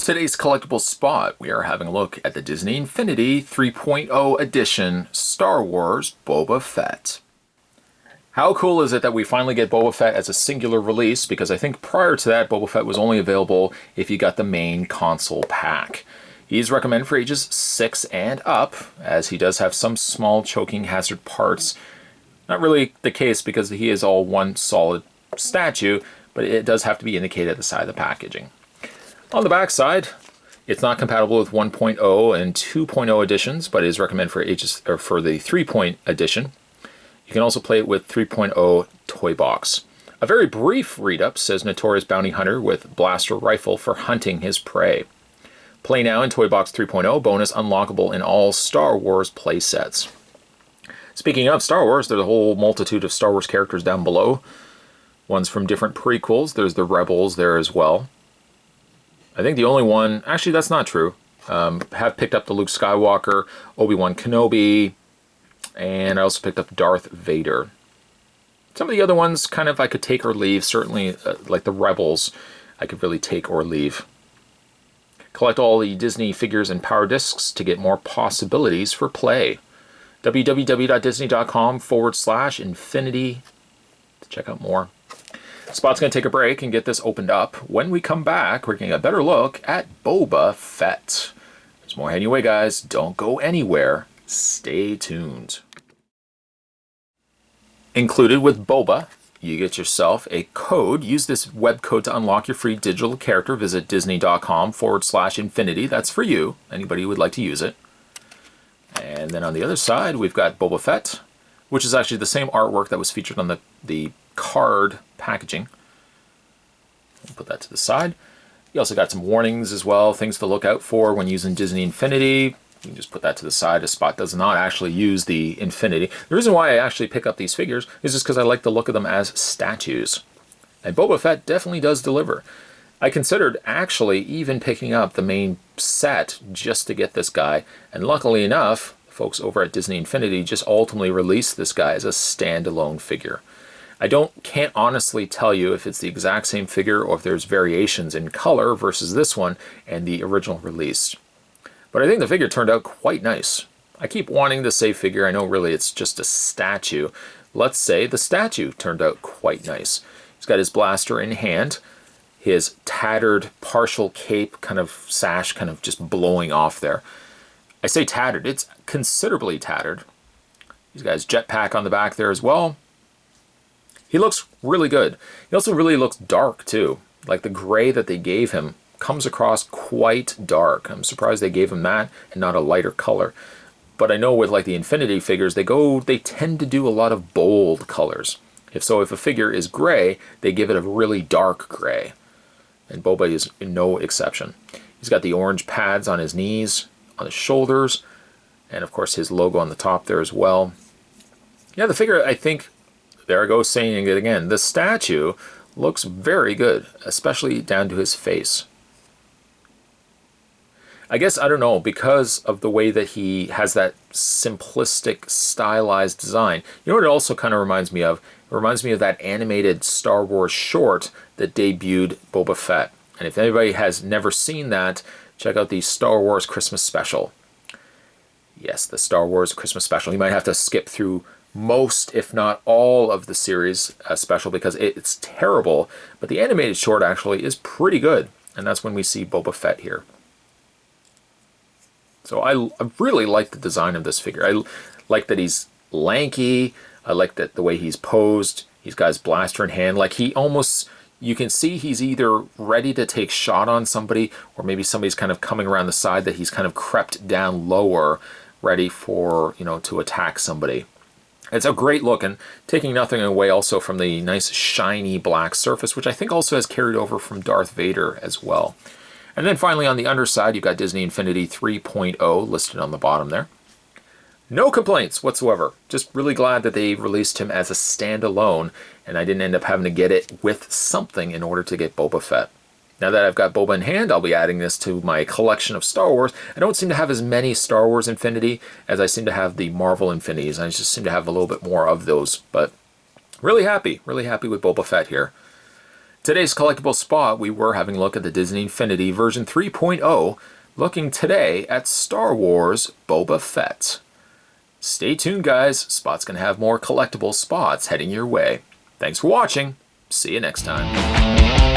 today's collectible spot, we are having a look at the Disney Infinity 3.0 edition Star Wars Boba Fett. How cool is it that we finally get Boba Fett as a singular release, because I think prior to that Boba Fett was only available if you got the main console pack. He's recommended for ages 6 and up, as he does have some small choking hazard parts. Not really the case because he is all one solid statue, but it does have to be indicated at the side of the packaging. On the back side, it's not compatible with 1.0 and 2.0 editions, but is recommended for ages or for the 3.0 edition. You can also play it with 3.0 toy box. A very brief read-up says notorious bounty hunter with blaster rifle for hunting his prey. Play now in Toy Box 3.0, bonus unlockable in all Star Wars play sets. Speaking of Star Wars, there's a whole multitude of Star Wars characters down below. Ones from different prequels. There's the Rebels there as well. I think the only one, actually that's not true, have picked up the Luke Skywalker, Obi-Wan Kenobi, and I also picked up Darth Vader. Some of the other ones kind of I could take or leave, certainly like the Rebels I could really take or leave. Collect all the Disney figures and power discs to get more possibilities for play. www.disney.com/infinity to check out more. Spot's going to take a break and get this opened up. When we come back, we're getting a better look at Boba Fett. There's more heading away, guys. Don't go anywhere. Stay tuned. Included with Boba, you get yourself a code. Use this web code to unlock your free digital character. Visit disney.com/infinity. That's for you, anybody who would like to use it. And then on the other side, we've got Boba Fett, which is actually the same artwork that was featured on the card packaging. We'll put that to the side. You also got some warnings as well, things to look out for when using Disney Infinity. You can just put that to the side. A Spot does not actually use the Infinity. The reason why I actually pick up these figures is just because I like the look of them as statues. And Boba Fett definitely does deliver. I considered actually even picking up the main set just to get this guy, and luckily enough, folks over at Disney Infinity just ultimately released this guy as a standalone figure. I can't honestly tell you if it's the exact same figure or if there's variations in color versus this one and the original release. But I think the figure turned out quite nice. I keep wanting to say figure. I know really it's just a statue. Let's say the statue turned out quite nice. He's got his blaster in hand, his tattered partial cape kind of sash kind of just blowing off there. I say tattered, it's considerably tattered. He's got his jetpack on the back there as well. He looks really good. He also really looks dark too. Like the gray that they gave him comes across quite dark. I'm surprised they gave him that and not a lighter color. But I know with like the Infinity figures, they tend to do a lot of bold colors. If a figure is gray, they give it a really dark gray. And Boba is no exception. He's got the orange pads on his knees, on his shoulders, and of course his logo on the top there as well. Yeah, the figure, I think, there I go saying it again, the statue looks very good, especially down to his face. I guess, I don't know, because of the way that he has that simplistic, stylized design. You know what it also kind of reminds me of? It reminds me of that animated Star Wars short that debuted Boba Fett. And if anybody has never seen that, check out the Star Wars Christmas Special. Yes, the Star Wars Christmas Special. You might have to skip through most, if not all, of the series special because it's terrible. But the animated short actually is pretty good. And that's when we see Boba Fett here. So I really like the design of this figure. I like that he's lanky. I like that the way he's posed. He's got his blaster in hand. Like he almost, you can see he's either ready to take shot on somebody or maybe somebody's kind of coming around the side that he's kind of crept down lower, ready for, to attack somebody. It's a great look, and taking nothing away also from the nice shiny black surface, which I think also has carried over from Darth Vader as well. And then finally on the underside, you've got Disney Infinity 3.0 listed on the bottom there. No complaints whatsoever. Just really glad that they released him as a standalone, and I didn't end up having to get it with something in order to get Boba Fett. Now that I've got Boba in hand, I'll be adding this to my collection of Star Wars. I don't seem to have as many Star Wars Infinity as I seem to have the Marvel Infinities. I just seem to have a little bit more of those, but really happy with Boba Fett here. Today's collectible spot, we were having a look at the Disney Infinity version 3.0, looking today at Star Wars Boba Fett. Stay tuned, guys. Spot's going to have more collectible spots heading your way. Thanks for watching. See you next time.